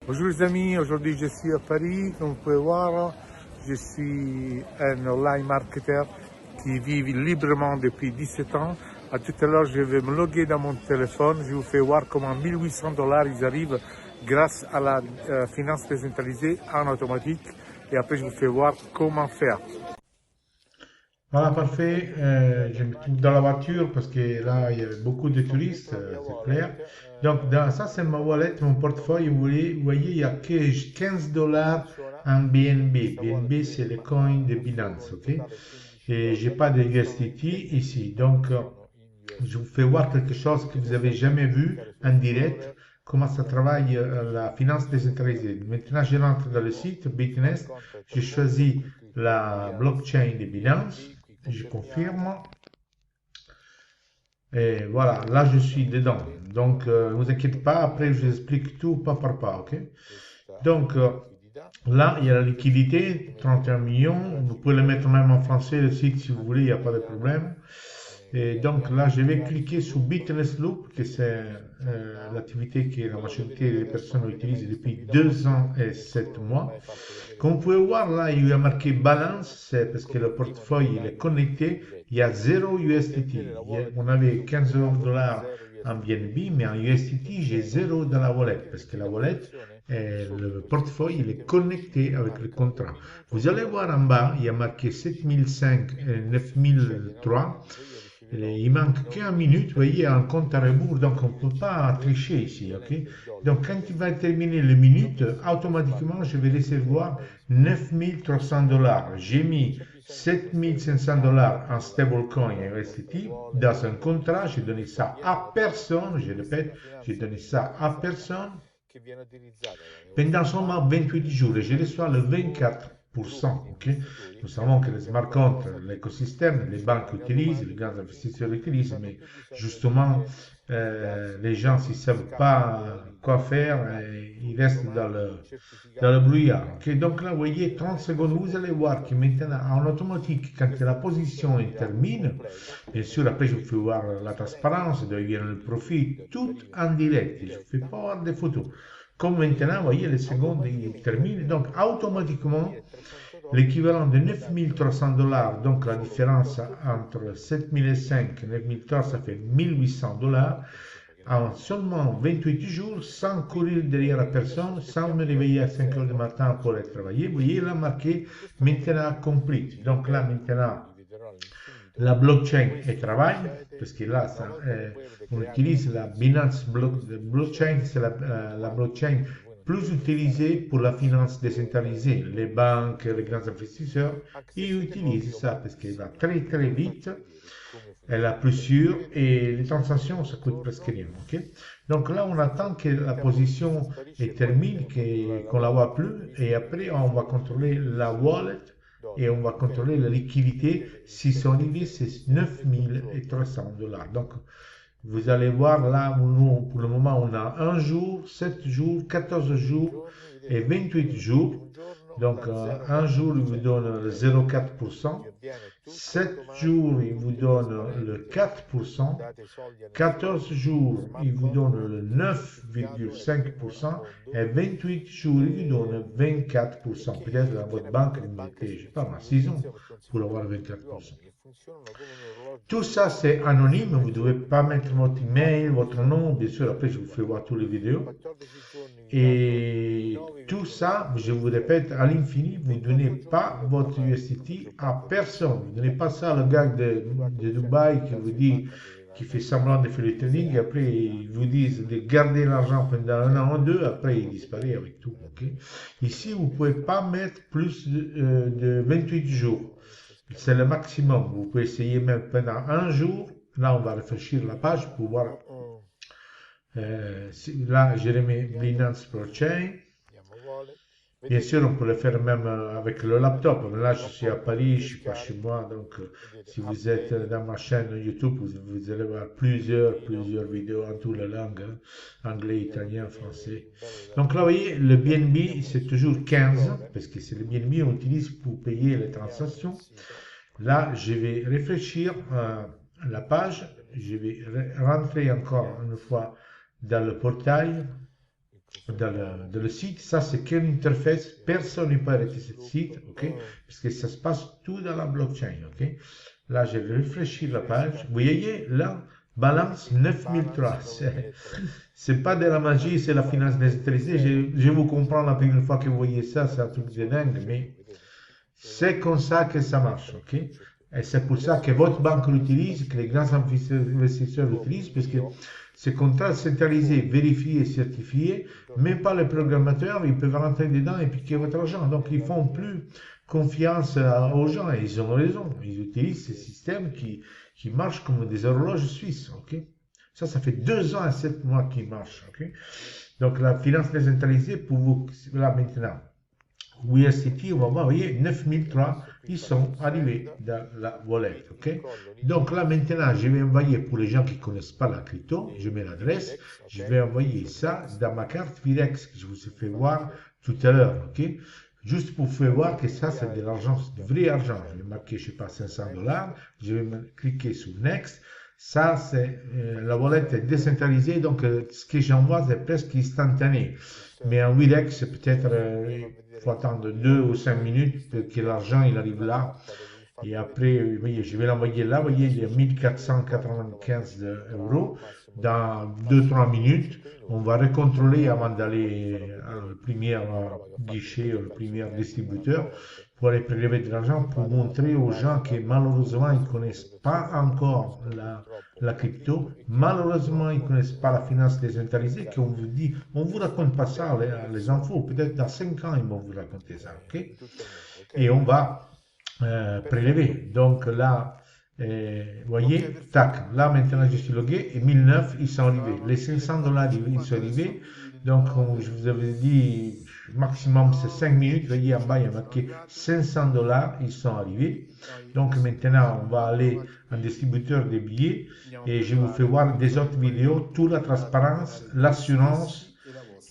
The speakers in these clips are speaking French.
Bonjour les amis, aujourd'hui je suis à Paris, comme vous pouvez voir, je suis un online marketer qui vit librement depuis 17 ans. À tout à l'heure, je vais me loguer dans mon téléphone, je vous fais voir comment 1800 $ ils arrivent grâce à la finance décentralisée en automatique et après je vous fais voir comment faire. Voilà, parfait. Je me trouve dans la voiture parce que là, il y a beaucoup de touristes, c'est clair. Donc, ça, c'est ma wallet, mon portefeuille. Vous voyez, il y a que 15 $ en BNB. BNB, c'est le coin de Binance, ok? Et j'ai pas de USDT ici. Donc, je vous fais voir quelque chose que vous avez jamais vu en direct, comment ça travaille la finance décentralisée. Maintenant, je rentre dans le site Bitnest, je choisis la blockchain de Binance, je confirme, et voilà, là je suis dedans. Donc, ne vous inquiétez pas, après je vous explique tout pas par pas, ok? Donc, là, il y a la liquidité, 31 millions, vous pouvez le mettre même en français, le site, si vous voulez, il n'y a pas de problème. Et donc là, je vais cliquer sur Bitness Loop, que c'est l'activité que la majorité des personnes utilisent depuis 2 ans et 7 mois. Comme vous pouvez voir, là, il y a marqué balance, c'est parce que le portefeuille il est connecté, il y a 0 USDT. On avait 15 $ en BNB, mais en USDT, j'ai 0 dans la wallet, parce que la wallet, le portefeuille, il est connecté avec le contrat. Vous allez voir en bas, il y a marqué 7005 et 9003. Il manque qu'une minute, vous voyez, un compte à rebours, donc on ne peut pas tricher ici, ok? Donc quand il va terminer les minutes, automatiquement, je vais recevoir 9300 $. J'ai mis 7500 $ en stablecoin USDT dans un contrat, j'ai donné ça à personne, je répète, j'ai donné ça à personne pendant seulement 28 jours et je reçois le 24%. Okay? Nous savons que les smart contracts, l'écosystème, les banques utilisent, les grands investisseurs utilisent, mais justement, les gens, s'ils ne savent pas quoi faire, ils restent dans le brouillard. Okay? Donc là, vous voyez, 30 secondes, vous allez voir que maintenant, en automatique, quand la position termine, bien sûr, après, je vous fais voir la transparence, d'où vient le profit, tout en direct. Je ne fais pas voir des photos. Comme maintenant, vous voyez, les secondes ils terminent. Donc, automatiquement, l'équivalent de 9300 $, donc la différence entre 7005 et 9300, ça fait 1800 $, en seulement 28 jours, sans courir derrière la personne, sans me réveiller à 5 heures du matin pour aller travailler. Vous voyez, là, marqué maintenant complete. Donc là, maintenant, la blockchain est travaille, parce que là, on utilise la Binance Blockchain, c'est la blockchain plus utilisée pour la finance décentralisée. Les banques, les grands investisseurs, ils utilisent ça parce qu'elle va très très vite, elle est plus sûre et les transactions, ça coûte presque rien. Okay? Donc là, on attend que la position est terminée, qu'on ne la voit plus, et après, on va contrôler la wallet et on va contrôler la liquidité. Si son niveau c'est 9300 $. Donc, vous allez voir là, nous, pour le moment, on a 1 jour, 7 jours, 14 jours et 28 jours. Donc, un jour, il vous donne le 0,4%. 7 jours, il vous donne le 4%. 14 jours, il vous donne le 9,5%. Et 28 jours, il vous donne 24%. Peut-être dans votre banque, vous mettez, je sais pas, 6 ans pour avoir 24%. Tout ça, c'est anonyme. Vous ne devez pas mettre votre email, votre nom. Bien sûr, après, je vous fais voir toutes les vidéos. Et tout ça, je vous répète, à l'infini, vous ne donnez pas votre USDT à personne. Vous ne donnez pas ça à le gars de Dubaï qui vous dit, qui fait semblant de faire le trading. Après, ils vous disent de garder l'argent pendant 1 an ou 2. Après, il disparaît avec tout. Okay? Ici, vous ne pouvez pas mettre plus de 28 jours. C'est le maximum. Vous pouvez essayer même pendant 1 jour. Là, on va réfléchir la page pour voir. Là, j'ai remis Binance Blockchain. Bien sûr, on peut le faire même avec le laptop. Mais là, je suis à Paris, je ne suis pas chez moi. Donc, si vous êtes dans ma chaîne YouTube, vous allez voir plusieurs vidéos en toutes les langues. Hein, anglais, italien, français. Donc là, vous voyez, le BNB, c'est toujours 15. Parce que c'est le BNB qu'on utilise pour payer les transactions. Là, je vais réfléchir la page. Je vais rentrer encore une fois dans le portail. dans le site. Ça, c'est quelle interface. Personne ne peut arrêter ce site, ok? Parce que ça se passe tout dans la blockchain, ok? Là, je vais réfléchir la page. Vous voyez, là, balance 9003. C'est pas de la magie, c'est la finance décentralisée. Je vous comprends la première fois que vous voyez ça, c'est un truc de dingue, mais c'est comme ça que ça marche, ok? Et c'est pour ça que votre banque l'utilise, que les grands investisseurs l'utilisent, parce que ces contrats centralisés, vérifiés, certifiés, même pas les programmateurs, ils peuvent rentrer dedans et piquer votre argent. Donc, ils font plus confiance aux gens et ils ont raison. Ils utilisent ces systèmes qui marchent comme des horloges suisses, ok? Ça fait 2 ans et 7 mois qu'ils marchent, ok? Donc, la finance décentralisée, pour vous, là, maintenant, USDT, on va voir, vous voyez, 9003, ils sont arrivés dans la wallet, ok? Donc là, maintenant, je vais envoyer, pour les gens qui ne connaissent pas la crypto, je mets l'adresse, je vais envoyer ça dans ma carte Virex, que je vous ai fait voir tout à l'heure, ok? Juste pour faire voir que ça, c'est de l'argent, c'est du vrai argent. Je vais marquer, je ne sais pas, $500, je vais cliquer sur Next. Ça, c'est la wallet est décentralisée, donc ce que j'envoie, c'est presque instantané. Mais en Wirex, c'est peut-être, il faut attendre 2 ou 5 minutes pour que l'argent il arrive là. Et après, vous voyez, je vais l'envoyer là, vous voyez, il y a 1495 euros. Dans 2-3 minutes, on va recontrôler avant d'aller au premier guichet, au premier distributeur, pour aller prélever de l'argent, pour montrer aux gens que malheureusement, ils ne connaissent pas encore la crypto. Malheureusement, ils ne connaissent pas la finance décentralisée, qu'on vous dit, on ne vous raconte pas ça, les infos. Peut-être dans 5 ans, ils vont vous raconter ça, ok? Et on va prélever. Donc là, vous voyez, tac, là maintenant je suis logué et 1009 ils sont arrivés. Les $500 ils sont arrivés. Donc, comme je vous avais dit, maximum c'est 5 minutes. Vous voyez en bas, il y a marqué $500, ils sont arrivés. Donc maintenant, on va aller en distributeur des billets et je vous fais voir des autres vidéos, toute la transparence, l'assurance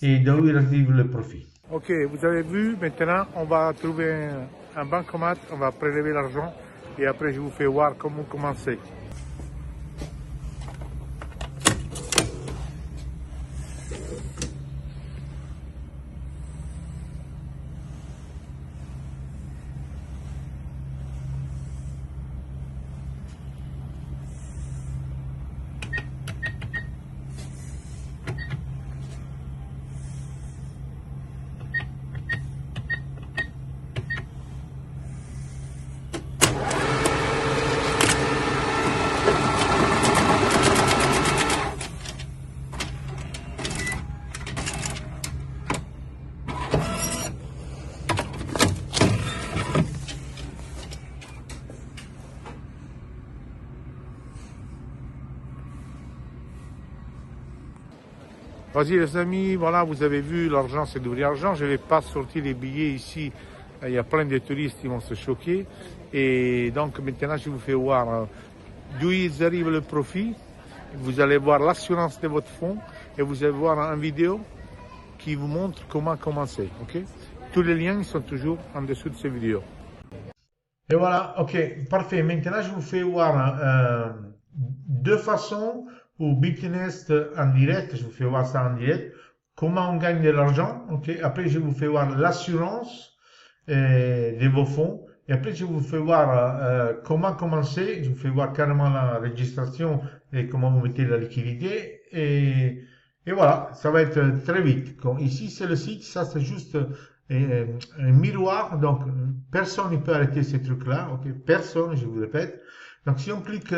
et d'où il arrive le profit. Ok, vous avez vu, maintenant on va trouver un bancomat, on va prélever l'argent et après je vous fais voir comment commencer. Vas-y les amis, voilà, vous avez vu, l'argent c'est du vrai argent. Je ne vais pas sortir les billets ici. Il y a plein de touristes qui vont se choquer. Et donc maintenant, je vous fais voir d'où ils arrivent le profit. Vous allez voir l'assurance de votre fonds et vous allez voir une vidéo qui vous montre comment commencer. Ok? Tous les liens sont toujours en dessous de ces vidéos. Et voilà, ok, parfait. Maintenant, je vous fais voir 2 façons pour Bitnest en direct. Je vous fais voir ça en direct. Comment on gagne de l'argent. Ok. Après, je vous fais voir l'assurance de vos fonds. Et après, je vous fais voir comment commencer. Je vous fais voir carrément la registration et comment vous mettez la liquidité. Et voilà, ça va être très vite. Ici, c'est le site. Ça, c'est juste un miroir. Donc, personne ne peut arrêter ces trucs-là. Okay? Personne, je vous répète. Donc, si on clique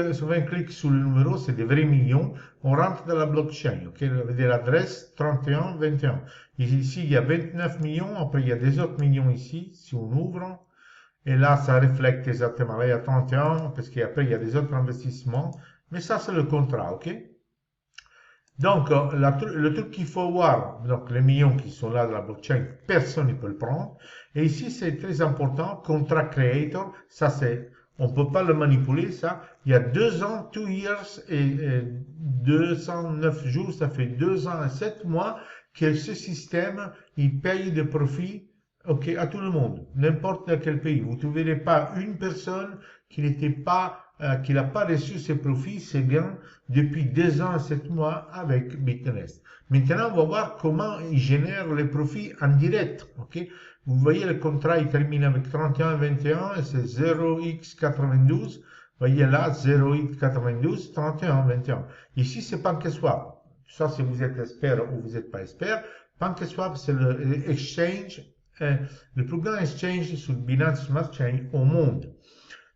sur le numéro, c'est des vrais millions. On rentre dans la blockchain. Okay? Vous avez l'adresse 3121. Ici, il y a 29 millions. Après, il y a des autres millions ici. Si on ouvre. Et là, ça reflète exactement. Là, il y a 31, parce qu'après, il y a des autres investissements. Mais ça, c'est le contrat, ok? Donc, le truc qu'il faut voir, donc les millions qui sont là dans la blockchain, personne ne peut le prendre. Et ici, c'est très important, contrat creator, ça c'est, on ne peut pas le manipuler, ça. Il y a 2 ans, 2 years et 209 jours, ça fait 2 ans et 7 mois que ce système, il paye des profits. Ok, à tout le monde, n'importe quel pays. Vous ne trouverez pas une personne qui n'était pas qu'il n'a pas reçu ses profits, ses gains depuis 2 ans et 7 mois avec Bitnest. Maintenant, on va voir comment il génère les profits en direct. Ok? Vous voyez, le contrat, il termine avec 31,21 et c'est 0x92. Vous voyez là, 0x92, 31,21. Ici, c'est PancakeSwap. Ça, si vous êtes expert ou vous n'êtes pas expert, PancakeSwap, c'est le exchange, le plus grand exchange sur Binance Smart Chain au monde.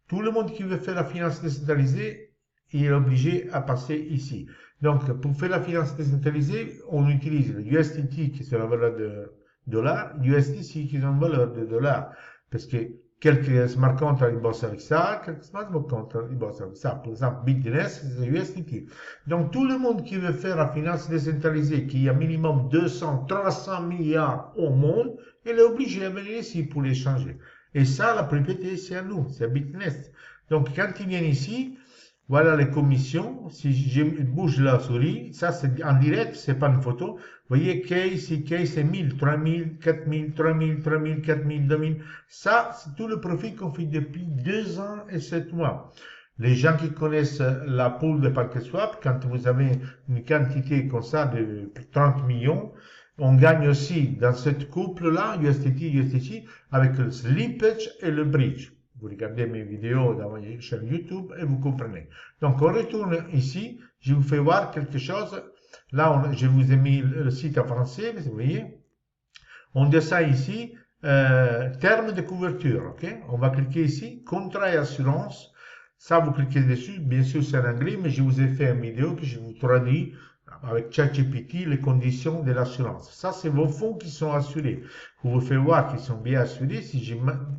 Tout le monde qui veut faire la finance décentralisée, il est obligé à passer ici. Donc, pour faire la finance décentralisée, on utilise le USDT qui est la valeur de dollars, USDC qui est une valeur de dollars. Parce que quelques smart contracts ils bossent avec ça, quelques smart contracts ils bossent avec ça. Par exemple, Bitnest, c'est USDT. Donc, tout le monde qui veut faire la finance décentralisée, qui a minimum 200, 300 milliards au monde, il est obligé à venir ici pour les changer. Et ça, la propriété, c'est à nous, c'est à Bitnest. Donc, quand ils viennent ici, voilà les commissions. Si je bouge la souris, ça c'est en direct, c'est pas une photo. Vous voyez, case, c'est 1000, 3000, 4000, 3000, 3000, 4000, 2000. Ça, c'est tout le profit qu'on fait depuis 2 ans et 7 mois. Les gens qui connaissent la pool de PancakeSwap, quand vous avez une quantité comme ça de 30 millions, on gagne aussi dans cette couple-là, USDT, avec le slippage et le bridge. Vous regardez mes vidéos dans ma chaîne YouTube et vous comprenez. Donc, on retourne ici. Je vous fais voir quelque chose. Là, je vous ai mis le site en français, vous voyez. On descend ici, terme de couverture. Ok? On va cliquer ici, contrat et assurance. Ça, vous cliquez dessus. Bien sûr, c'est en anglais, mais je vous ai fait une vidéo que je vous traduis avec ChatGPT les conditions de l'assurance. Ça, c'est vos fonds qui sont assurés. Vous vous faites voir qu'ils sont bien assurés. Si je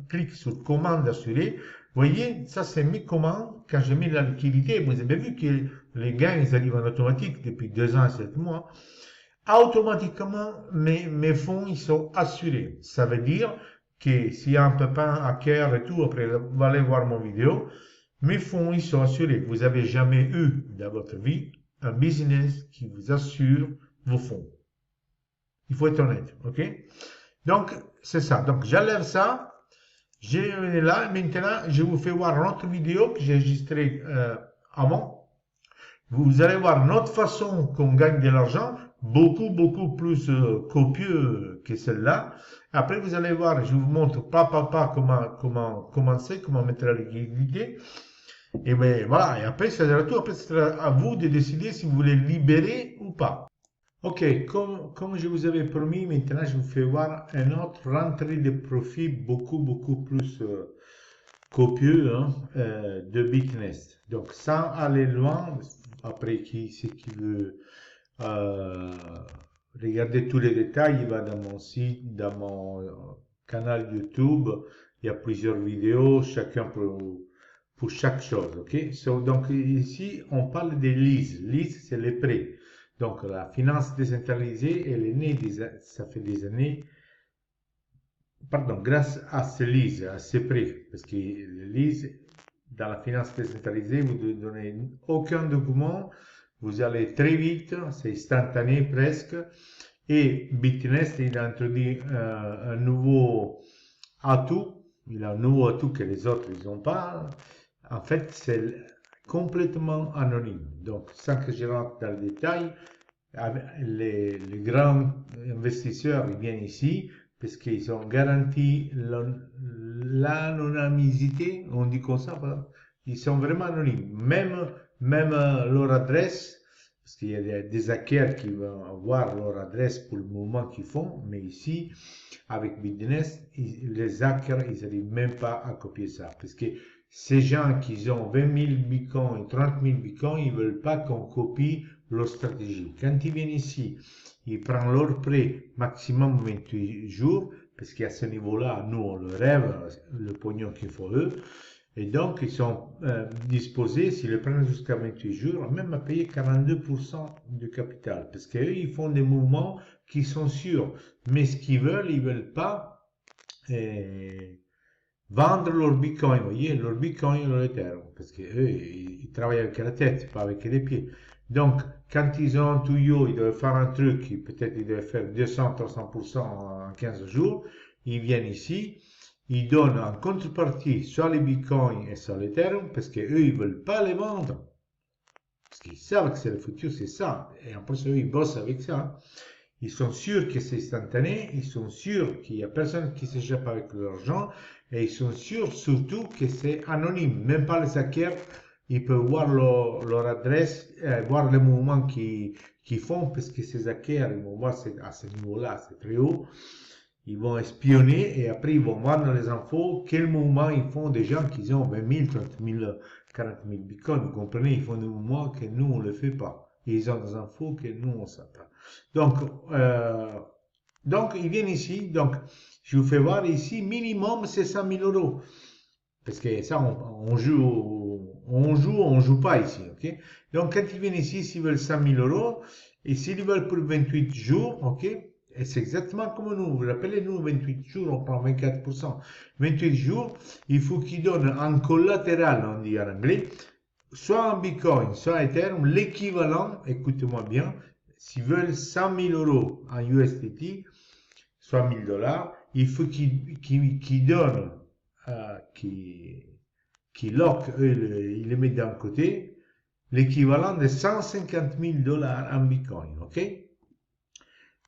clique sur commande assurée, vous voyez, ça, c'est mes commandes. Quand je mets la liquidité, vous avez vu que les gains, ils arrivent en automatique depuis 2 ans et 7 mois. Automatiquement, mes fonds, ils sont assurés. Ça veut dire que s'il y a un pépin, hacker et tout, après, vous allez voir mon vidéo, mes fonds, ils sont assurés. Vous avez jamais eu dans votre vie un business qui vous assure vos fonds. Il faut être honnête, ok? Donc, c'est ça. Donc, j'enlève ça. J'ai là. Maintenant, je vous fais voir une autre vidéo que j'ai enregistrée avant. Vous allez voir notre façon qu'on gagne de l'argent, beaucoup plus copieux que celle-là. Après, vous allez voir, je vous montre pas comment commencer, comment mettre la liquidité. Et bien voilà, et après, c'est à tout. Après, c'est à vous de décider si vous voulez libérer ou pas. Ok, comme je vous avais promis, maintenant je vous fais voir un autre rentrée de profit beaucoup plus copieux de Bitnest. Donc sans aller loin, après c'est qui veut regarder tous les détails, il va dans mon site, dans mon canal YouTube, il y a plusieurs vidéos, chacun pour chaque chose, ok? Donc ici, on parle des leases. Leases, c'est les prêts. Donc la finance décentralisée, elle est née, ça fait des années, pardon, grâce à ces leases, à ces prêts. Parce que les leases, dans la finance décentralisée, vous ne donnez aucun document, vous allez très vite, c'est instantané presque. Et Bitnest, il a introduit un nouveau atout. Il a un nouveau atout que les autres, ils n'ont pas. En fait, c'est complètement anonyme. Donc, sans que je rentre dans le détail, les grands investisseurs ils viennent ici parce qu'ils ont garanti l'anonymité, on dit comme ça, ils sont vraiment anonymes. Même leur adresse, parce qu'il y a des hackers qui vont avoir leur adresse pour le mouvement qu'ils font, mais ici, avec Bitnest, les hackers, ils n'arrivent même pas à copier ça. Parce que ces gens qui ont 20 000 bitcoins et 30 000 bitcoins, ils ne veulent pas qu'on copie leur stratégie. Quand ils viennent ici, ils prennent leur prêt maximum 28 jours, parce qu'à ce niveau-là, nous, on le rêve, le pognon qu'il faut eux. Et donc, ils sont disposés, s'ils le prennent jusqu'à 28 jours, même à payer 42% du capital. Parce qu'eux, ils font des mouvements qui sont sûrs. Mais ce qu'ils veulent, ils ne veulent pas vendre leur bitcoin, vous voyez, leur bitcoin et leur Ethereum. Parce qu'eux, ils travaillent avec la tête, pas avec les pieds. Donc, quand ils ont un tuyau, ils doivent faire un truc, peut-être ils doivent faire 200-300% en 15 jours, ils viennent ici, ils donnent en contrepartie soit les bitcoins et soit l'Ethereum parce qu'eux, ils veulent pas les vendre. Parce qu'ils savent que c'est le futur, c'est ça. Et en plus, eux, ils bossent avec ça. Ils sont sûrs que c'est instantané, ils sont sûrs qu'il n'y a personne qui s'échappe avec l'argent, et ils sont sûrs surtout que c'est anonyme. Même pas les hackers, ils peuvent voir leur adresse, voir les mouvements qu'ils font, parce que ces hackers, ils vont voir à ce niveau-là, c'est très haut. Ils vont espionner et après ils vont voir dans les infos quel mouvement ils font des gens qui ont 20 000, 30 000, 40 000 bitcoins. Vous comprenez, ils font des mouvements que nous, on ne le fait pas. Et ils ont des infos que nous, on ne sait pas. Donc, ils viennent ici. Donc, je vous fais voir ici, minimum, c'est 100 000 euros. Parce que ça, on joue pas ici, ok? Donc, quand ils viennent ici, s'ils veulent 100 000 euros, et s'ils veulent pour 28 jours, ok? Et c'est exactement comme nous. Vous vous rappelez, nous, 28 jours, on prend 24%. 28 jours, il faut qu'ils donnent en collatéral, on dit en anglais, soit en Bitcoin, soit en Ethereum, l'équivalent, écoutez-moi bien, s'ils veulent 100 000 euros en USDT, soit 1000 $, il faut qu'ils donnent, qu'ils lockent, ils les mettent d'un côté, l'équivalent de 150 000 $ en Bitcoin, ok?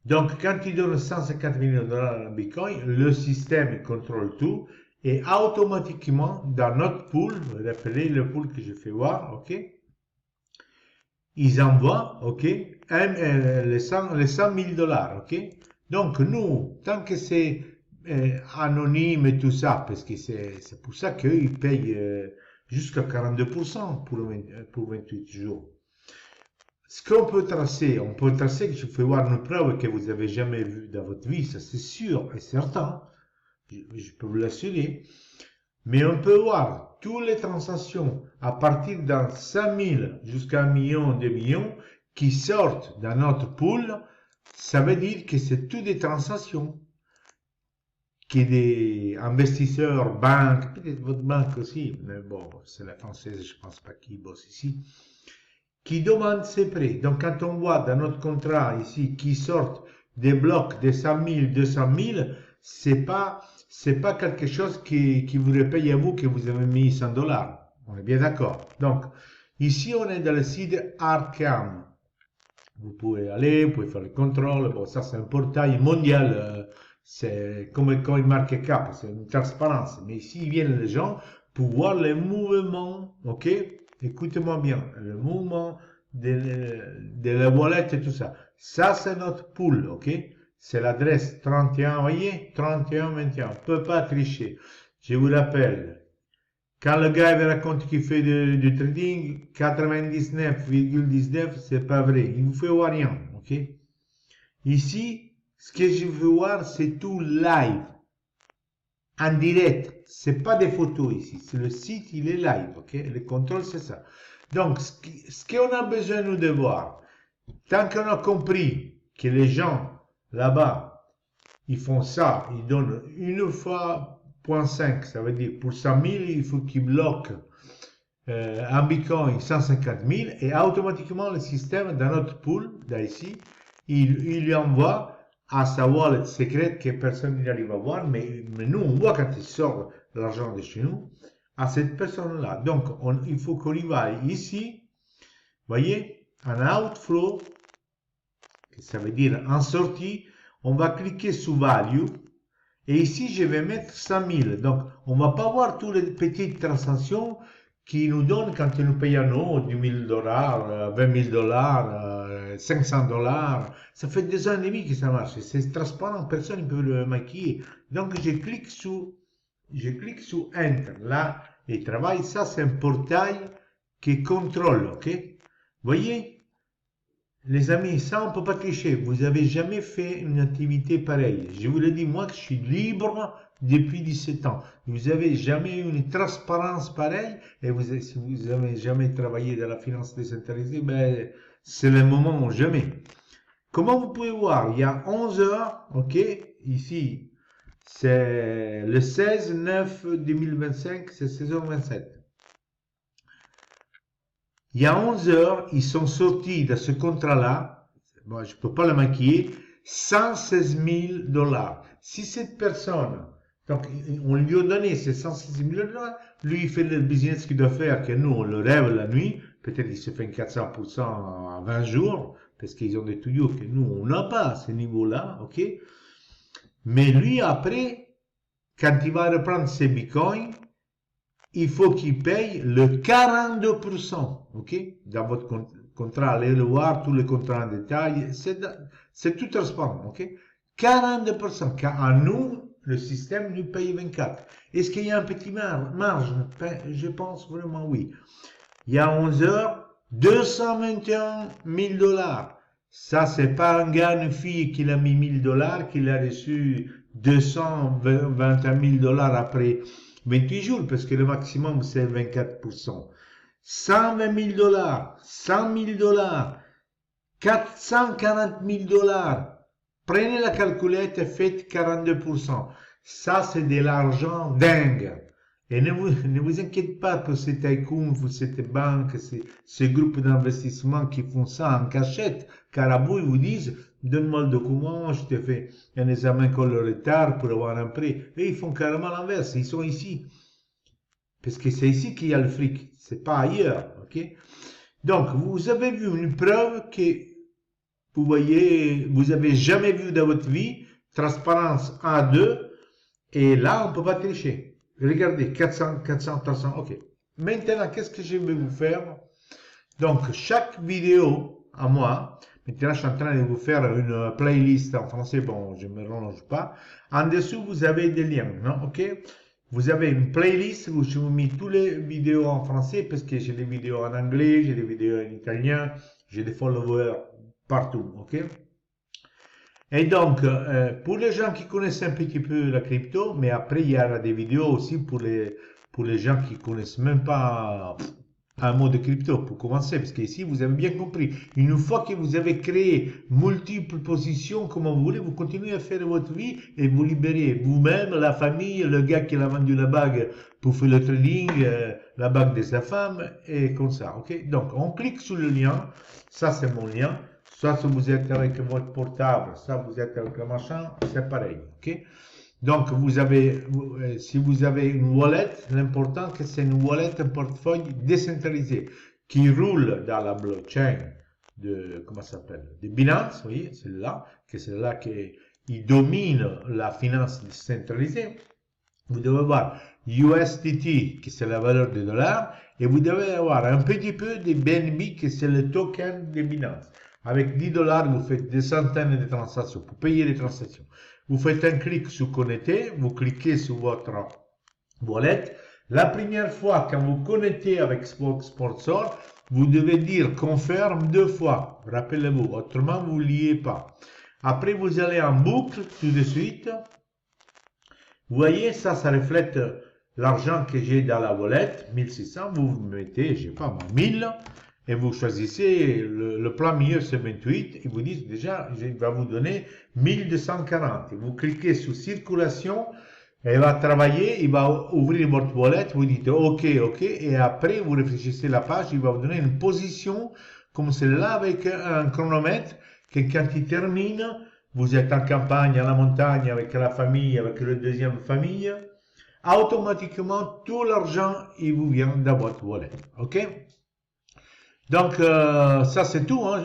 Donc, quand ils donnent 150 000 $ en Bitcoin, le système contrôle tout et automatiquement, dans notre pool, vous rappelez le pool que je fais voir, ok? Ils envoient, ok? Les 100 000 $, ok? Donc, nous, tant que c'est anonyme et tout ça, parce que c'est pour ça qu'ils payent jusqu'à 42% pour 28 jours. Ce qu'on peut tracer, que je fais voir une preuve que vous avez jamais vue dans votre vie, ça c'est sûr et certain, je peux vous l'assurer, mais on peut voir toutes les transactions à partir d'un 5 000 jusqu'à 1 million, 2 millions qui sortent dans notre pool, ça veut dire que c'est toutes des transactions que des investisseurs, banques, peut-être votre banque aussi, mais bon, c'est la française, je pense pas qu'ils bossent ici, qui demandent ces prêts. Donc, quand on voit dans notre contrat ici qui sortent des blocs de 100 000, 200 000, c'est pas quelque chose qui vous repaye à vous que vous avez mis 100 $. On est bien d'accord. Donc, ici, on est dans le site Arkham. Vous pouvez aller, vous pouvez faire le contrôle. Bon, ça, c'est un portail mondial. C'est comme CoinMarketCap, c'est une transparence. Mais ici, viennent les gens pour voir les mouvements, ok? Écoutez-moi bien, le mouvement de la wallet et tout ça. Ça, c'est notre pool, ok? C'est l'adresse 31, vous voyez? 31, 21. On ne peut pas tricher. Je vous rappelle, quand le gars il raconte qu'il fait du trading, 99,19, c'est pas vrai. Il vous fait voir rien, ok? Ici, ce que je veux voir, c'est tout live. En direct. C'est pas des photos ici. C'est le site, il est live, ok? Le contrôle, c'est ça. Donc, ce qu'on a besoin, nous, de voir, tant qu'on a compris que les gens, là-bas, ils font ça, ils donnent une fois 0.5, ça veut dire pour 100 000, il faut qu'ils bloquent en Bitcoin 150 000 et automatiquement, le système, dans notre pool, d'ici, il lui envoie à sa wallet secrète que personne n'arrive à voir, mais nous, on voit quand il sort l'argent de chez nous, à cette personne-là. Donc, il faut qu'on y va ici, voyez, en outflow, ça veut dire en sortie, on va cliquer sur value, et ici, je vais mettre 100 000. Donc, on va pas voir toutes les petites transactions qui nous donnent quand ils nous payent à nous 10 000 $, 20 000 $, 500 $. Ça fait 2 ans et demi que ça marche. C'est transparent, personne ne peut le maquiller. Donc, je clique sur Enter. Là, il travaille. Ça, c'est un portail qui contrôle, ok? Voyez? Les amis, ça, on ne peut pas tricher. Vous n'avez jamais fait une activité pareille. Je vous le dis, moi, que je suis libre depuis 17 ans. Vous n'avez jamais eu une transparence pareille. Et si vous n'avez jamais travaillé dans la finance décentralisée, ben, c'est le moment ou jamais. Comment vous pouvez voir? Il y a 11 heures, ok? Ici, c'est le 16/9/2025, c'est 16h27. Il y a 11 heures, ils sont sortis de ce contrat-là, bon, je ne peux pas le maquiller, 116 000 $. Si cette personne Donc, on lui a donné ces 106 000 $. Lui, il fait le business qu'il doit faire, que nous, on le rêve la nuit. Peut-être qu'il se fait un 400% en 20 jours, parce qu'ils ont des tuyaux que nous, on n'a pas à ce niveau-là, ok? Mais lui, après, quand il va reprendre ses bitcoins, il faut qu'il paye le 42%, ok? Dans votre contrat, allez le voir, tous les contrats en détail, c'est tout transparent, ok? 42%, car à nous, le système nous paye 24. Est-ce qu'il y a un petit marge? Je pense vraiment oui. Il y a 11 heures, 221 000 $. Ça, c'est pas un gars, une fille qui a mis 1000 $, qu'il a reçu 221 000 $ après 28 jours, parce que le maximum, c'est 24%. 120 000 $, 100 000 $, 440 000 $. Prenez la calculette et faites 42%. Ça, c'est de l'argent dingue. Et ne vous inquiétez pas pour ces tycoons, pour cette banque, ces groupes d'investissement qui font ça en cachette. Car à bout, ils vous disent, donne-moi le document, je te fais un examen retard pour avoir un prêt. Et ils font carrément l'inverse. Ils sont ici. Parce que c'est ici qu'il y a le fric. C'est pas ailleurs. Ok? Donc, vous avez vu une preuve que vous voyez, vous avez jamais vu dans votre vie, transparence 1 à 2, et là, on peut pas tricher. Regardez, 400, 300, ok. Maintenant, qu'est-ce que je vais vous faire? Donc, chaque vidéo à moi, maintenant, je suis en train de vous faire une playlist en français, bon, je me mélange pas. En dessous, vous avez des liens, non? Ok? Vous avez une playlist où je vous mets toutes les vidéos en français, parce que j'ai des vidéos en anglais, j'ai des vidéos en italien, j'ai des followers partout, ok? Et donc, pour les gens qui connaissent un petit peu la crypto, mais après, il y a des vidéos aussi pour les gens qui connaissent même pas un mot de crypto, pour commencer, parce qu'ici, vous avez bien compris, une fois que vous avez créé multiples positions, comme vous voulez, vous continuez à faire votre vie et vous libérez vous-même, la famille, le gars qui a vendu la bague pour faire le trading, la bague de sa femme, et comme ça, ok? Donc, on clique sur le lien, ça c'est mon lien. Soit si vous êtes avec votre portable, soit vous êtes avec le machin, c'est pareil, ok? Donc, si vous avez une wallet, l'important que c'est une wallet, un portefeuille décentralisé qui roule dans la blockchain de, comment ça s'appelle, de Binance, vous voyez, celle-là, que c'est là qui domine la finance décentralisée. Vous devez avoir USDT, qui c'est la valeur du dollar, et vous devez avoir un petit peu de BNB, qui c'est le token de Binance. Avec 10 $, vous faites des centaines de transactions pour payer les transactions. Vous faites un clic sur connecter, vous cliquez sur votre wallet. La première fois, quand vous connectez avec Sponsor, vous devez dire confirme 2 fois. Rappelez-vous, autrement vous ne liez pas. Après, vous allez en boucle tout de suite. Vous voyez, ça reflète l'argent que j'ai dans la wallet, 1600. Vous mettez, je sais pas moi, 1000. Et vous choisissez le plan milieu, c'est 28, et vous dites déjà, il va vous donner 1240. Et vous cliquez sur circulation, et il va travailler, il va ouvrir votre wallet, vous dites OK, OK, et après vous réfléchissez la page, il va vous donner une position comme celle-là avec un chronomètre, que quand il termine, vous êtes en campagne, à la montagne, avec la famille, avec la deuxième famille, automatiquement, tout l'argent, il vous vient dans votre wallet. OK? Donc, ça c'est tout, hein.